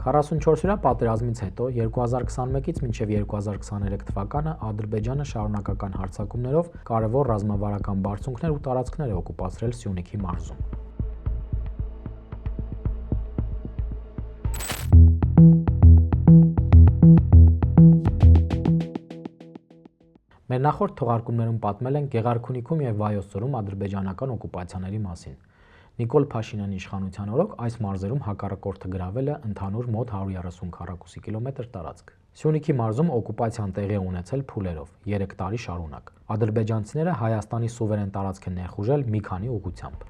44-օրյա պատերազմից հետո 2021-ից մինչև 2023 թվականը Ադրբեջանը շարունակական հարձակումներով կարևոր ռազմավարական բարձունքներ ու տարածքներ է օկուպացրել Սյունիքի մարզում։ Մեր նախորդ թողարկումներում պատմել ենք Գեղարքունիքում եւ Վայոց ձորում ադրբեջանական օկուպացիաների մասին։ Նիկոլ Փաշինյանի իշխանության օրոք այս մարզերում հակառակորդը գրավել է ընդհանուր մոտ 130 քառակուսի կիլոմետր տարածք։ Սյունիքի մարզում օկուպացիան տեղի է ունեցել փուլերով 3 տարի շարունակ։ Ադրբեջանցիները Հայաստանի սուվերեն տարածք են ներխուժել մի քանի ուղղությամբ։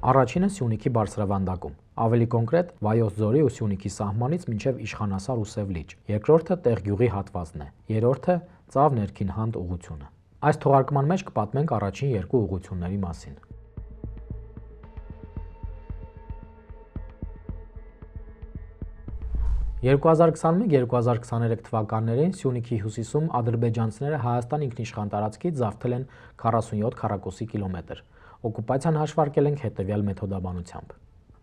Առաջինը Սյունիքի բարձրավանդակում, ավելի կոնկրետ Վայոց ձորի ու Սյունիքի սահմանից մինչև Իշխանասար ու Սևլիճ, երկրորդը Տեղգյուղի հատվածն է, երրորդը Ծավ ներքին հանդ ուղղությունը։ Այս թողարկման մեջ կպատմենք առաջին երկու ուղղությունների մասին։ (2021-2023 թվականներին Սյունիքի հյուսիսում ադրբեջանցիները Հայաստան ինքնիշխան տարածքից զավթել են 47 քառակուսի կիլոմետր։ Օկուպացիան հաշվարկել ենք հետևյալ մեթոդաբանությամբ։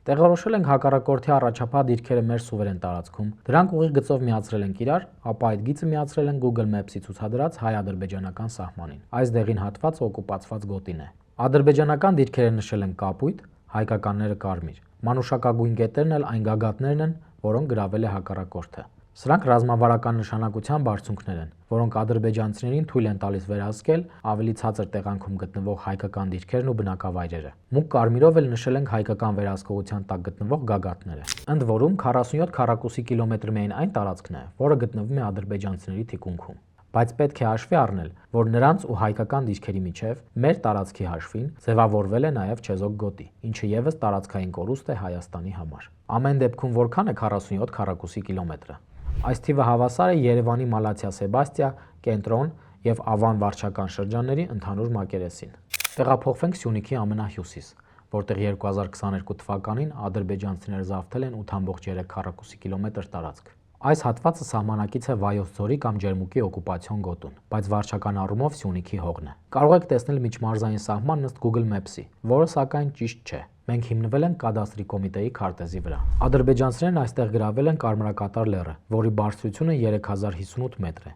Տեղորոշել ենք հակառակորդի առաջապահ դիրքերը մեր սուվերեն տարածքում, դրանք ուղիղ գծով միացրել ենք իրար, ապա այդ գիծը միացրել են Google Maps-ի ցուցադրած հայ-ադրբեջանական սահմանին։ Այս դեղին հատվածը օկուպացված գոտին է։ Ադրբեջանական դիրքերը նշել են կապույտ, հայկականները կարմիր։ Մանուշակագույն կետերն էլ այն գագաթներն են, որոնք գրավել է հակառակորդը։ Սրանք ռազմավարական նշանակության բարձունքներ են, որոնք ադրբեջանցիներին թույլ են տալիս վերահսկել ավելի ցածր տեղանքում գտնվող հայկական դիրքերն ու բնակավայրերը։ Մուգ կարմիրով էլ նշել ենք հայկական վերահսկողության տակ գտնվող գագաթները։ Ընդ որում 47 քառակուսի կիլոմետր միայն այն տարածքն է, որը գտնվում է ադրբեջանցիների թիկունքում։ Բայց պետք է հաշվի առնել, որ նրանց ու հայկական դիրքերի միջև մեր տարածքի հաշվին ձևավորվել է նաև Չեզոք գոտի, ինչը եւս տարածքային կորուստ է Հայաստանի համար։ Ամեն դեպքում որքան է 47 քառակուսի կիլոմետրը։ Այս թիվը հավասար է Երևանի Մալաթիա-Սեբաստիա, Կենտրոն եւ Ավան վարչական շրջանների ընդհանուր մակերեսին։ Տեղափոխվենք Սյունիքի ամենահյուսիս, որտեղ 2022 թվականին ադրբեջանցիները զավթել են 8.3 քառակուսի կիլոմետր տարածք։ Այս հատվածը սահմանակից է Վայոց ձորի կամ Ջերմուկի օկուպացիոն գոտուն, բայց վարչական առումով Սյունիքի հողն է։ Կարող եք տեսնել միջմարզային սահմանն ըստ Google Maps-ի, որը սակայն ճիշտ չէ։ Մենք հիմնվել ենք կադաստրի կոմիտեի քարտեզի վրա։ Ադրբեջանցիներն այստեղ գրավել են Կարմրակատար լեռը, որի բարձրությունը 3058 մետր է,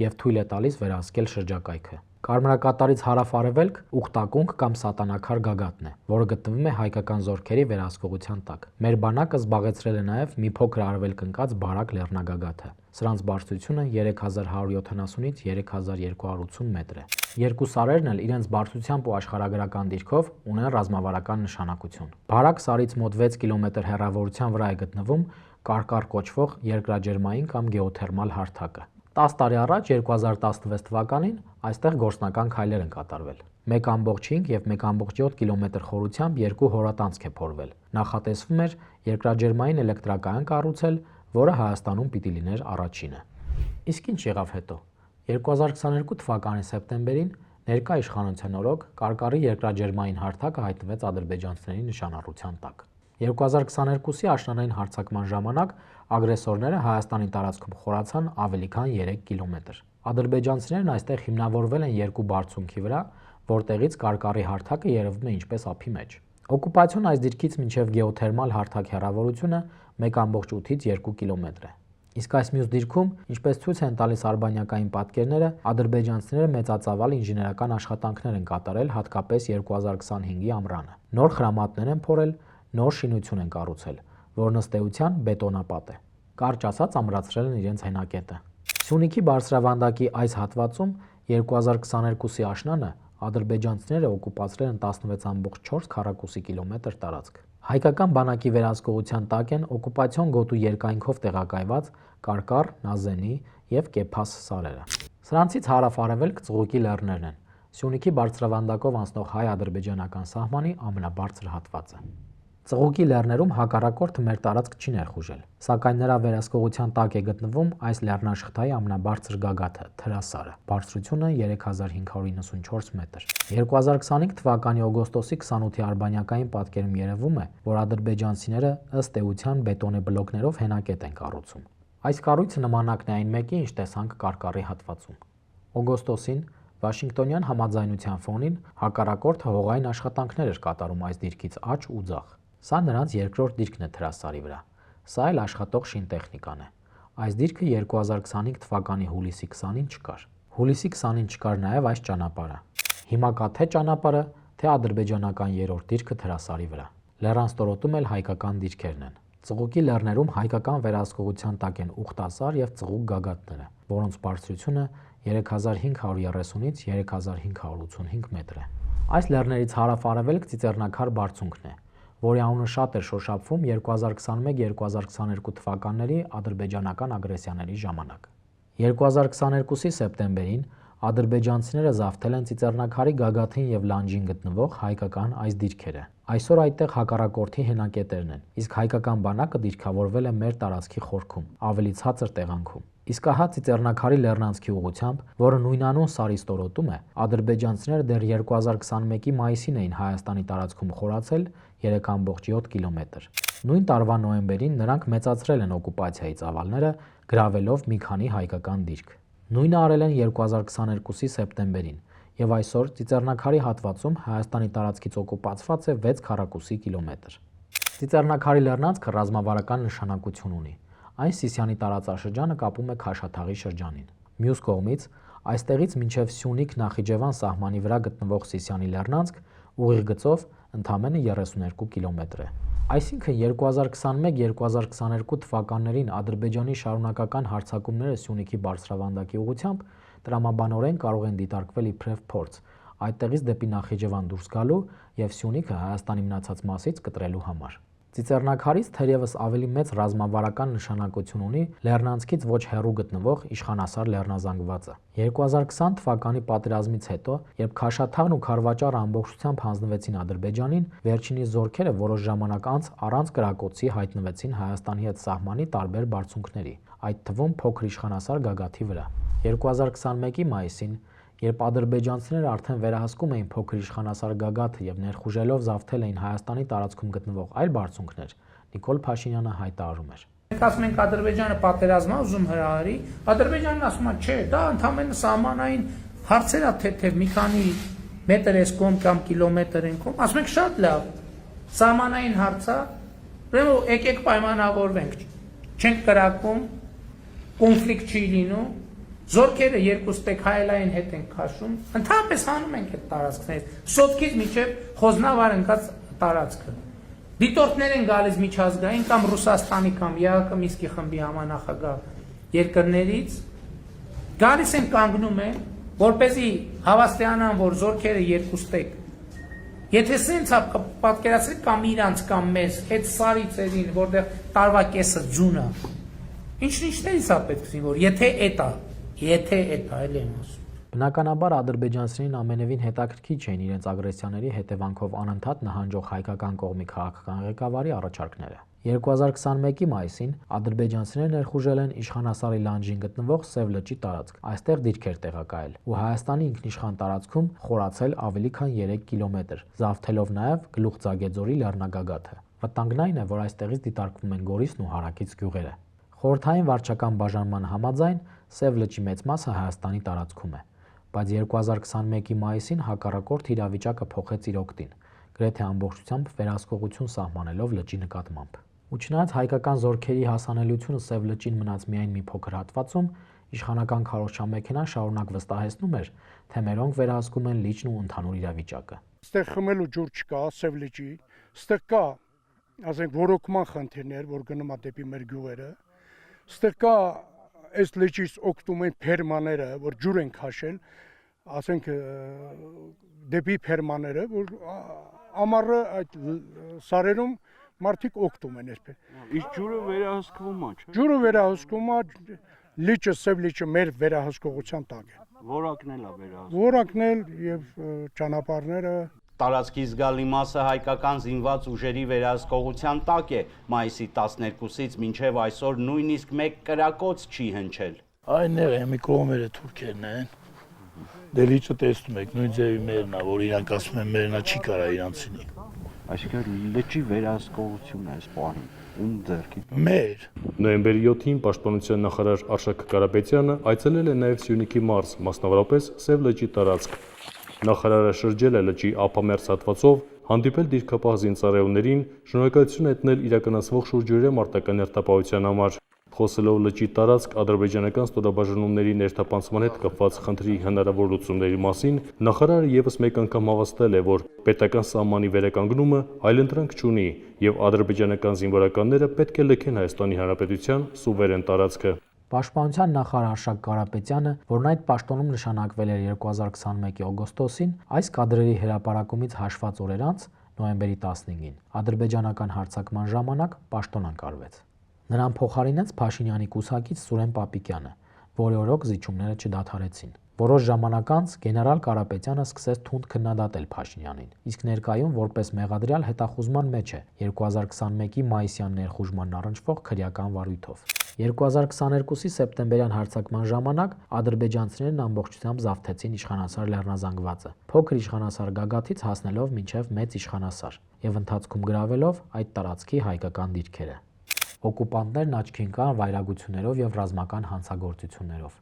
եւ թույլ է տալիս վերահսկել շրջակայքը։ Կարմրակատարից հարավ-արևելք ուխտակունք կամ սատանաքար գագաթն է, որը գտնվում է հայկական զորքերի վերահսկողության տակ։ Մեր բանակը զբաղեցրել է նաև մի փոքր արևելք ընկած բարակ լեռնագագաթը։ Սրանց բարձրությունը 3170-ից 3280 մետր է։ Երկու սարերն էլ իրենց բարձրությամբ ու աշխարհագրական դիրքով ունեն ռազմավարական նշանակություն։ Բարակ սարից մոտ 6 կիլոմետր հեռավորության վրա է գտնվում Կարկար կոչվող երկրաջերմային կամ գեոթերմալ հարթակը։ 10 տարի առաջ 2016 թվականին այստեղ գործնական քայլեր են կատարվել։ 1.5 եւ 1.7 կիլոմետր խորությամբ երկու հորատանցք է փորվել։ Նախատեսվում էր երկրաջերմային էլեկտրակայան կառուցել, որը Հայաստանում պիտի լիներ առաջինը։ Իսկ ինչ եղավ հետո։ 2022 թվականի սեպտեմբերին ներկա իշխանության օրոք Կարկարի երկրաջերմային հարթակը հայտնվեց ադրբեջանցիների նշանառության տակ։ 2022-ի աշնանային հարձակման ժամանակ ագրեսորները Հայաստանի տարածքում խորացան ավելի քան 3 կիլոմետր։ Ադրբեջանցիներն այստեղ հիմնավորվել են երկու բարձունքի վրա, որտեղից Կարկարի հարթակը երևում է ինչպես ափի մեջ։ Օկուպացիոն այս դիրքից մինչև գեոթերմալ հարթակ հեռավորությունը 1.8-ից 2 կիլոմետր է։ Իսկ այս մյուս դիրքում, ինչպես ցույց են տալիս արբանյակային պատկերները, ադրբեջանցիները մեծածավալ ինժեներական աշխատանքներ են կատարել հատկապես 2025-ի ամռանը։ Նոր խրամատներ են փորել, նոր շինություն են կառուցել, որն ըստ էության բետոնապատ է։ Կարճ ասած ամրացրել են իրենց հենակետը։ Սյունիքի բարձրավանդակի այս հատվածում 2022-ի աշնանը ադրբեջանցիները օկուպացրել են 16.4 քառակուսի կիլոմետր տարածք։ Հայկական բանակի վերահսկողության տակ են օկուպացիոն գոտու երկայնքով տեղակայված Կարկար, Նազենի եւ Կեփաս սարերը։ Սրանցից հարավ-արևելք Ծղուկի լեռներն են, Սյունիքի բարձրավանդակով անցնող հայ-ադրբեջանական սահմանի ամենաբարձր հատվածը։ Ծղուկի լեռներում հակառակորդը մեր տարածք չի ներխուժել, սակայն նրա վերահսկողության տակ է գտնվում այս լեռնաշղթայի ամենաբարձր գագաթը՝ Թրասարը, բարձրությունը 3594 մետր։ 2025 թվականի օգոստոսի 28-ի արբանյակային պատկերում երևում է, որ ադրբեջանցիները ըստ էության բետոնե բլոկներով հենակետ են կառուցում։ Այս կառույցը նմանակն է այն մեկի, ինչ տեսանք Կարկարի հատվածում։ Օգոստոսին Վաշինգտոնյան համաձայնության ֆոնին հակառակորդը հողային աշխատանքներ էր կատարում այս դիրքից աջ ու ձախ։ Սա նրանց երկրորդ դիրքն է Թրասարի վրա։ Սա էլ աշխատող շինտեխնիկան է։ Այս դիրքը 2025 թվականի հուլիսի 20-ին չկար։ Հուլիսի 20-ին չկար նաև այս ճանապարհը։ Հիմա կա թե ճանապարհը, թե ադրբեջանական երրորդ դիրքը Թրասարի վրա։ Լեռան ստորոտում էլ հայկական դիրքերն են։ Ծղուկի լեռներում հայկական վերահսկողության տակ են Ուխտասար եւ Ծղուկ գագաթները, որոնց բարձրությունը 3530-ից 3585 մետր է։ Այս լեռներից հարավ-արևելք ծիծեռնակար բարձունքն է, որի անունը շատ էր շոշափվում 2021-2022 թվականների ադրբեջանական ագրեսիաների ժամանակ։ 2022-ի սեպտեմբերին ադրբեջանցիները զավթել են ծիծեռնակարի գագաթին եւ լանջին գտնվող հայկական այս դիրքերը։ Այսօր այդտեղ հակառակորդի հենակետերն են, իսկ հայկական բանակը դիրքավորվել է մեր տարածքի խորքում, ավելի ցածր տեղանքում։ Իսկ ահա ծիծեռնակարի լեռնանցքի ուղղությամբ, որը նույնանուն Սարի ստորոտում է, ադրբեջանցիները դեռ 2021-ի մայիսին էին Հայաստանի տարածքում խորացել 3.7 կիլոմետր։ Նույն տարվա նոյեմբերին նրանք մեծացրել են օկուպացիայի ծավալները, գրավելով մի քանի հայկական դիրք։ Նույնը արել են 2022-ի սեպտեմբերին, եւ այսօր ծիծեռնակարի հատվածում Հայաստանի տարածքից օկուպացված է 6 քառակուսի կիլոմետր։ Ծիծեռնակարի լեռնանցքը ռազմավարական նշանակություն ունի։ Այն Սիսիանի տարածաշրջանը կապում է Քաշաթաղի շրջանին։ Մյուս կողմից, այստեղից մինչև Սյունիք Նախիջևան սահմանի վրա գտնվող Սիսիանի լեռնանցք ուղիղ գծով ընդամենը 32 կիլոմետր է։ Այսինքն 2021-2022 թվականներին Ադրբեջանի շարունակական հարձակումները Սյունիքի բարձրավանդակի ուղղությամբ տրամաբանորեն կարող են դիտարկվել իբրև փորձ այդտեղից դեպի Նախիջևան դուրս գալու եւ Սյունիքը Հայաստանի մնացած մասից կտրելու համար։ Ծիծեռնակարից թերևս ավելի մեծ ռազմավարական նշանակություն ունի լեռնանցքից ոչ հեռու գտնվող Իշխանասար լեռնազանգվածը։ 2020 թվականի պատերազմից հետո, երբ Քաշաթաղն ու Քարվաճառը ամբողջությամբ հանձնվեցին Ադրբեջանին, վերջինիս զորքերը որոշ ժամանակ անց առանց կրակոցի հայտնվեցին Հայաստանի հետ սահմանի տարբեր բարձունքների, այդ թվում փոքր Իշխանասար գագաթի վրա։ 2021-ի մայիսին, երբ ադրբեջանցիները արդեն վերահսկում էին փոքր Իշխանասար գագաթը եւ ներխուժելով զավթել էին Հայաստանի տարածքում գտնվող այլ բարձունքներ, Նիկոլ Փաշինյանը հայտարարում էր. Մենք ասում ենք Ադրբեջանը պատերազմ է ուզում հրահարի, Ադրբեջանն ասում է, չէ, դա ընդհանրապես սահմանային հարցեր է թեթև մի քանի մետր էս կողմ կամ կիլոմետր են կողմ, ասում ենք շատ լավ, սահմանային հարց է, ուրեմն եկեք պայմանավորվենք, չենք կրակում, կոնֆլիկտ չի լինում, զորքերը երկու ստեկ հայելային հետ են քաշում, ընդհանրապես հանում ենք այդ տարածքներից, Սոտքից մինչև Խոզնավար ընկած տարածքը։ Դիտորդներ են գալիս միջազգային կամ Ռուսաստանի կամ ԵԱՀԿ Մինսկի խմբի համանախագահ երկրներից, գալիս են կանգնում են, որպեսզի հավաստիանան, որ զորքերը երկու ստեկ։ Եթե սենց պատկերացրեք կամ իրանց կամ մեզ, այդ Սարի ծերին, որտեղ տարվա կեսը ձուն է, ինչ-ինչներից է պետք զին, որ եթե էդ է, այլ եմ ասում։ Բնականաբար ադրբեջանցիներին ամենևին հետաքրքիր չէին իրենց ագրեսիաների հետևանքով անընդհատ նահանջող հայկական կողմի քաղաքական ղեկավարի առաջարկները։ 2021-ի մայիսին ադրբեջանցիները ներխուժել են Իշխանասարի լանջին գտնվող Սև լճի տարածք, այստեղ դիրքեր տեղակայել ու Հայաստանի ինքնիշխան տարածքում խորացել ավելի քան 3 կիլոմետր, զավթելով նաև Գլուխձագեձորի լեռնագագաթը։ Վտանգն այն է, որ այստեղից դիտարկվում են Գորիսն ու հարակից գյուղերը։ Խորհրդային վարչական բաժանման համաձայն Սև լճի մեծ մասը Հայաստանի տարածքում է, բայց 2021-ի մայիսին հակառակորդ իրավիճակը փոխեց իր օգտին, գրեթե ամբողջությամբ վերահսկողություն սահմանելով լճի նկատմամբ։ Ու չնայած հայկական զորքերի հասանելիությունը Սև լճին մնաց միայն մի փոքր հատվածում, իշխանական քարոզչամեքենան շարունակ վստահեցնում էր, թե մերոնք վերահսկում են լիճն ու ընդհանուր իրավիճակը։ Այստեղ խմելու ջուր չկա Սև լճի, այստեղ կա, ասենք, ռոռոկման խնդիրներ, որ գնում է դեպի մեր գյուղերը, այստեղ կա այս լճից օգտվում են ֆերմաները, որ ջուր են քաշել, ասենք դեպի ֆերմաները, որ ամառը այդ սարերում մարդիկ օգտվում են այսպես։ Իսկ ջուրը վերահսկվում է, չէ՞։ Ջուրը վերահսկվում է, լիճը, Սև լիճը մեր վերահսկողության տակ է։ Որակն էլ է վերահսկվում։ Որակն էլ եւ ճանապարհները Տարածքի զգալի մասը հայկական զինված ուժերի վերահսկողության տակ է, մայիսի 12-ից մինչև այսօր նույնիսկ մեկ կրակոց չի հնչել։ Այնեղ է մի կողմերը թուրքերն են։ Դե լիճը տեսնում եք, նույն ձևի մերն է, որ իրանք ասում են մերնա չի կարա իրանցինի։ Այսինքն լճի վերահսկողությունն է այս պահին, ում ձեռքի։ Մեր։ Նոյեմբերի 7-ին Պաշտպանության նախարար Արշակ Կարապետյանը այցելել է նաև Սյունիքի մարզ, մասնավորապես Սև լճի տարածք։ Նախարարը շրջել է լճի ափամերձ հատվածով, հանդիպել դիրքապահ զինծառայողներին, շնորհակալություն հայտնել իրականացվող շուրջօրյա մարտական հերթապահության համար։ Խոսելով լճի տարածք ադրբեջանական ստորաբաժանումների ներթափանցման հետ կապված խնդրի հնարավոր լուծումների մասին, նախարարը ևս մեկ անգամ հավաստել է, որ պետական սահմանի վերականգնումը այլընտրանք չունի եւ ադրբեջանական զինվորականները պետք է լքեն Հայաստանի Հանրապետության սուվերեն տարածքը։ Պաշտպանության նախարար Արշակ Կարապետյանը, որն այդ պաշտոնում նշանակվել էր 2021-ի օգոստոսին, այս կադրերի հրապարակումից հաշված օրեր անց, նոյեմբերի 15-ին, ադրբեջանական հարձակման ժամանակ պաշտոն ընկալվեց։ Նրան փոխարինեց Փաշինյանի կուսակից Սուրեն Պապիկյանը, որի օրոք զիջումները չդադարեցին։ Որոշ ժամանակ անց գեներալ Կարապետյանը սկսեց թունդ քննադատել Փաշինյանին, իսկ ներկայում որպես մեղադրյալ հետախուզման մեջ է 2021-ի մայիսյան ներխուժմանն առնչվող քրեական վարույթով։ 2022-ի սեպտեմբերյան հարձակման ժամանակ ադրբեջանցիներն ամբողջությամբ զավթեցին իշխանասար լեռնազանգվածը, փոքր իշխանասար գագաթից հասնելով մինչև մեծ իշխանասար եւ ընթացքում գրավելով այդ տարածքի հայկական դիրքերը։ Օկուպանտներն աչքի ընկան վայրագություններով եւ ռազմական հանցագործություններով,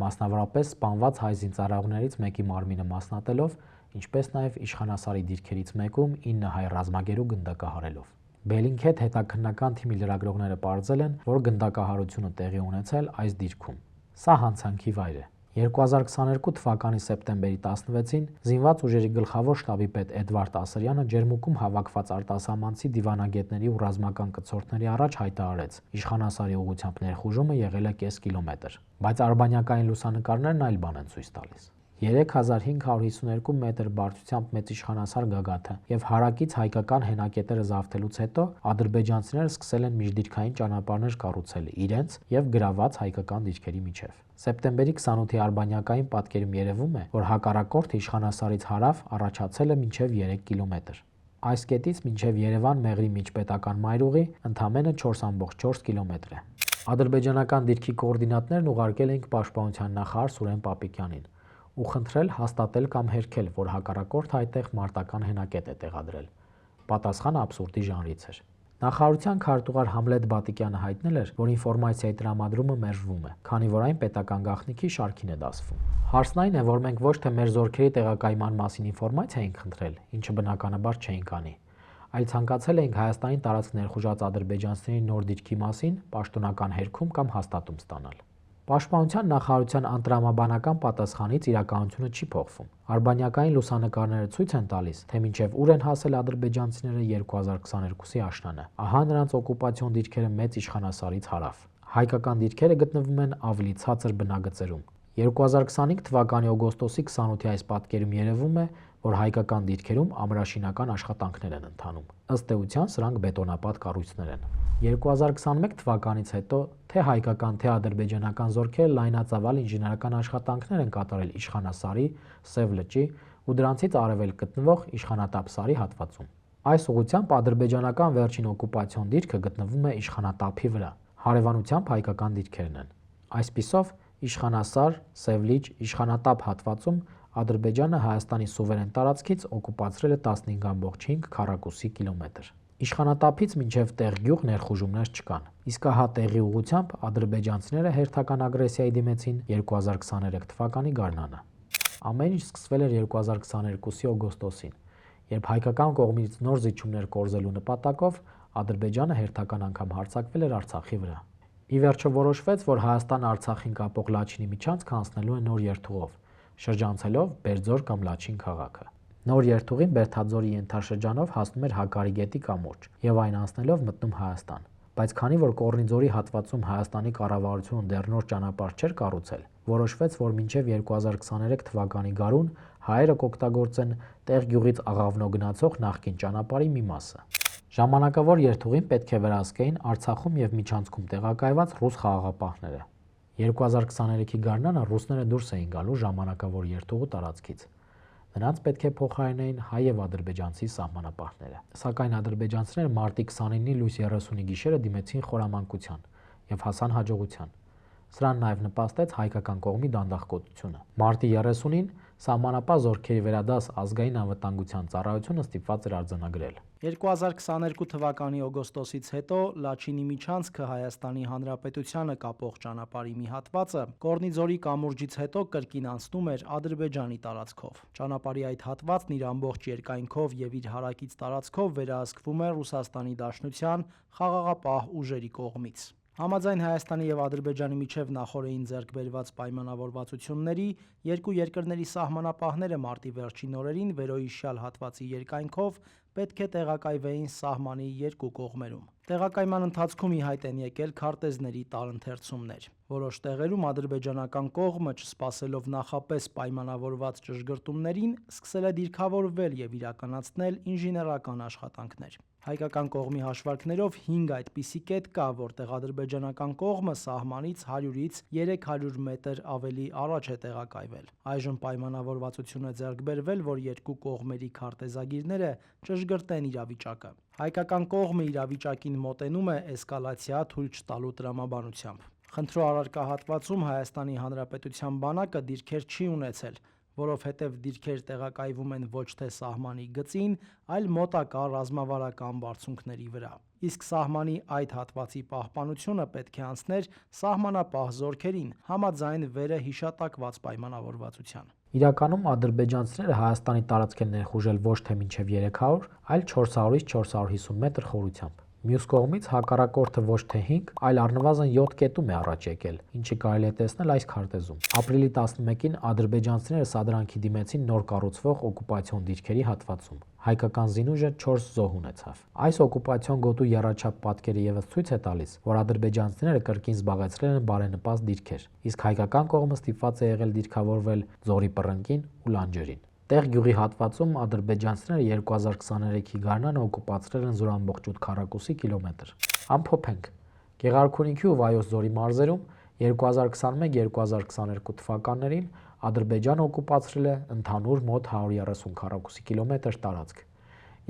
մասնավորապես սպանված հայ զինծառայողներից մեկի մարմինը մասնատելով, ինչպես նաեւ իշխանասարի դիրքերից մեկում 9 հայ ռազմագերու գնդակահարելով։ Բելինքետ հետաքննական թիմի լրագրողները պարզել են, որ գնդակահարությունը տեղի ունեցել այս դիրքում։ Սա հանցանքի վայր է։ 2022 թվականի սեպտեմբերի 16-ին զինված ուժերի գլխավոր շտաբի պետ Էդվարդ Ասրյանը ջերմուկում հավաքված արտասահմանցի դիվանագետների ու ռազմական կցորդների առաջ հայտարարեց. իշխանասարի ուղղությամբ ներխուժումը եղել է կես կիլոմետր, բայց արբանյակային լուսանկարներն այլ բան են ցույց տալիս։ 3552 մետր բարձրությամբ մեծ իշխանասար գագաթը եւ հարակից հայկական հենակետերը զավթելուց հետո ադրբեջանցիները սկսել են միջդիրքային ճանապարհներ կառուցել իրենց եւ գրաված հայկական դիրքերի միջև։ Սեպտեմբերի 28-ի արբանյակային պատկերում երևում է, որ հակառակորդը իշխանասարից հարավ առաջացել է մինչև 3 կիլոմետր։ Այս կետից մինչև Երևան-Մեղրի միջպետական մայրուղի ընդամենը 4.4 կիլոմետր է։ Ադրբեջանական դիրքի կոորդինատներն ուղարկել էին պաշտպանության նախարար Սուրեն Պապիկյանին ու խնդրել հաստատել կամ հերքել, որ հակառակորդը այդտեղ մարտական հենակետ է տեղադրել։ Պատասխանը աբսուրդի ժանրից էր։ Նախարարության քարտուղար Համլետ Բատիկյանը հայտնել էր, որ ինֆորմացիայի տրամադրումը մերժվում է, քանի որ այն պետական գաղտնիքի շարքին է դասվում։ Հարցն այն է, որ մենք ոչ թե մեր զորքերի տեղակայման մասին ինֆորմացիա ենք խնդրել, ինչը բնականաբար չէինք անի, այլ ցանկացել էինք Հայաստանի տարածք ներխուժած ադրբեջանցիների նոր դիրքի մասին պաշտոնական հերքում կամ հաստատում ստանալ։ Պաշտպանության նախարարության անդրամաբանական պատասխանից իրականությունը չի փոխվում։ Արբանյակային լուսանկարները ցույց են տալիս, թե մինչև ուր են հասել ադրբեջանցիները 2022-ի աշնանը։ Ահա նրանց օկուպացիոն դիրքերը մեծ իշխանասարից հարավ։ Հայկական դիրքերը գտնվում են ավելի ցածր բնագծերում։ 2025 թվականի օգոստոսի 28-ի այս պատկերում երևում է, որ հայկական դիրքերում ամրաշինական աշխատանքներ են ընթանում։ Ըստ էության սրանք բետոնապատ կառույցներ են։ 2021 թվականից հետո թե հայկական, թե ադրբեջանական զորքերը լայնածավալ ինժեներական աշխատանքներ են կատարել Իշխանասարի, Սև լճի ու դրանցից արևելք գտնվող Իշխանատափ սարի հատվածում։ Այս ուղղությամբ ադրբեջանական վերջին օկուպացիոն դիրքը գտնվում է Իշխանատափի վրա։ Հարևանությամբ հայկական դիրքերն են։ Այսպիսով Իշխանասար, Սև լիճ, Իշխանատափ հատվածում Ադրբեջանը Հայաստանի սուվերեն տարածքից օկուպացրել է 15.5 քառակուսի կիլոմետր։ Իշխանատափից մինչև Տեղգյուղ ներխուժումներ չկան, իսկ ահա տեղի ուղղությամբ ադրբեջանցիները հերթական ագրեսիայի դիմեցին 2023 թվականի գարնանը։ Ամեն ինչ սկսվել էր 2022-ի օգոստոսին, երբ հայկական կողմից նոր զիջումներ կորզելու նպատակով Ադրբեջանը հերթական անգամ հարձակվել էր Արցախի վրա։ Ի վերջո որոշվեց, որ Հայաստան-Արցախին կապող Լաչինի միջանցք անցնելու է նոր երթուղով, շրջանցելով Բերձոր կամ Լաչին քաղաքը։ Նոր երթուղին Բերթաձորի ենթաշրջանով հասնում էր Հակարի գետի կամուրջ եւ այն անցնելով մտնում Հայաստան։ Բայց քանի որ Կոռնիձորի հատվածում Հայաստանի կառավարությունը դեռ նոր ճանապարհ չէր կառուցել, որոշվեց, որ մինչև 2023 թվականի գարուն հայերը կօգտագործեն Տեղգյուղից Աղավնո գնացող նախկին ճանապարհի մի մասը։ Ժամանակավոր երթուղին պետք է վերահսկեին Արցախում եւ միջանցքում տեղակայված ռուս խաղաղապահները։ 2023-ի գարնանը ռուսները դուրս էին գալու ժամանակավոր երթուղու տարածքից։ Նրանց պետք է փոխարինեին հայ եւ ադրբեջանցի սահմանապահները։ Սակայն ադրբեջանցիները մարտի 29-ի լույս 30-ի գիշերը դիմեցին խորամանկության եւ հասան հաջողության։ Սրան նաեւ նպաստեց հայկական կողմի դանդաղկոտությունը։ Մարտի 30-ին Սահմանապահ զորքերի վերադաս ազգային անվտանգության ծառայությունը ստիպված էր արձանագրել։ 2022 թվականի օգոստոսից հետո Լաչինի միջանցքը Հայաստանի Հանրապետությանը կապող ճանապարհի մի հատվածը Կորնիձորի կամուրջից հետո կրկին անցնում էր Ադրբեջանի տարածքով։ Ճանապարհի այդ հատվածն իր ամբողջ երկայնքով եւ իր հարակից տարածքով վերահսկվում է Ռուսաստանի Դաշնության խաղաղապահ ուժերի կողմից։ Համաձայն Հայաստանի եւ Ադրբեջանի միջև նախորդին ձեռք բերված պայմանավորվածությունների երկու երկրների սահմանապահները մարտի վերջին օրերին վերոհիշյալ հատվածի երկայնքով պետք է տեղակայվեին սահմանի երկու կողմերում։ Տեղակայման ընթացքում ի հայտ են եկել քարտեզների տարընթերցումներ։ Որոշ տեղերում ադրբեջանական կողմը, չսպասելով նախապես պայմանավորված ճշգրտումներին, սկսել է դիրքավորվել եւ իրականացնել ինժեներական աշխատանքներ։ Հայկական կողմի հաշվարկներով 5 այդպիսի կետ կա, որտեղ ադրբեջանական կողմը սահմանից 100-ից 300 մետր ավելի առաջ է տեղակայվել։ Այժմ պայմանավորվածություն է ձեռք բերվել, որ երկու կողմերի քարտեզագիրները ճշգրտեն իրավիճակը։ Հայկական կողմը իրավիճակին մոտենում է էսկալացիա թույլ չտալու տրամաբանությամբ։ Խնդրո առարկա հատվածում Հայաստանի Հանրապետության բանակը դիրքեր չի ունեցել, որովհետև դիրքեր տեղակայվում են ոչ թե սահմանի գծին, այլ մոտակա ռազմավարական բարձունքների վրա։ Իսկ սահմանի այդ հատվածի պահպանությունը պետք է անցներ սահմանապահ զորքերին, համաձայն վերը հիշատակված պայմանավորվածության։ Իրականում ադրբեջանցիները Հայաստանի տարածք են ներխուժել ոչ թե մինչև 300, այլ 400-ից 450 մետր խորությամբ։ Մյուս կողմից հակառակորդը ոչ թե 5, այլ առնվազն 7 կետում է առաջ եկել, ինչը կարելի է տեսնել այս քարտեզում։ Ապրիլի 11-ին ադրբեջանցիները սադրանքի դիմեցին նոր կառուցվող օկուպացիոն դիրքերի հատվածում։ Հայկական զինուժը 4 զոհ ունեցավ։ Այս օկուպացիոն գոտու եռաչափ պատկերը եւս ցույց է տալիս, որ ադրբեջանցիները կրկին զբաղեցրել են բարենպաստ դիրքեր, իսկ հայկական կողմը ստիպված է եղել դիրքավորվել Ձորի պռնկին ու լանջերին։ Տեղ գյուղի հատվածում ադրբեջանցիները 2023-ի գարնանը օկուպացրել են զորամբողջ 8 քառակուսի կիլոմետր։ Ամփոփենք։ Գեղարքունիքի ու Վայոց ձորի մարզերում 2021-2022 թվականներին Ադրբեջանը օկուպացրել է ընդհանուր մոտ 130 քառակուսի կիլոմետր տարածք,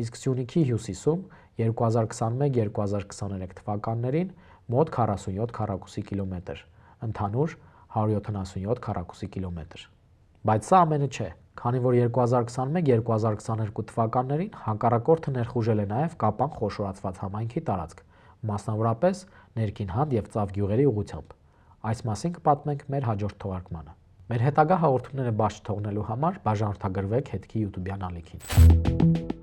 իսկ Սյունիքի հյուսիսում 2021-2023 թվականներին մոտ 47 քառակուսի կիլոմետր, ընդհանուր 177 քառակուսի կիլոմետր։ Բայց սա ամենը չէ, քանի որ 2021-2022 թվականներին հակառակորդը ներխուժել է նաև Կապան խոշորացված համայնքի տարածք, մասնավորապես Ներքին Հանդ եւ Ծավ գյուղերի ուղղությամբ։ Այս մասին կպատմենք մեր հաջորդ թողարկմանը։ Մեր հետագա հաղորդումները բաց չթողնելու համար բաժանորդագրվեք հետքի YouTube-յան ալիքին։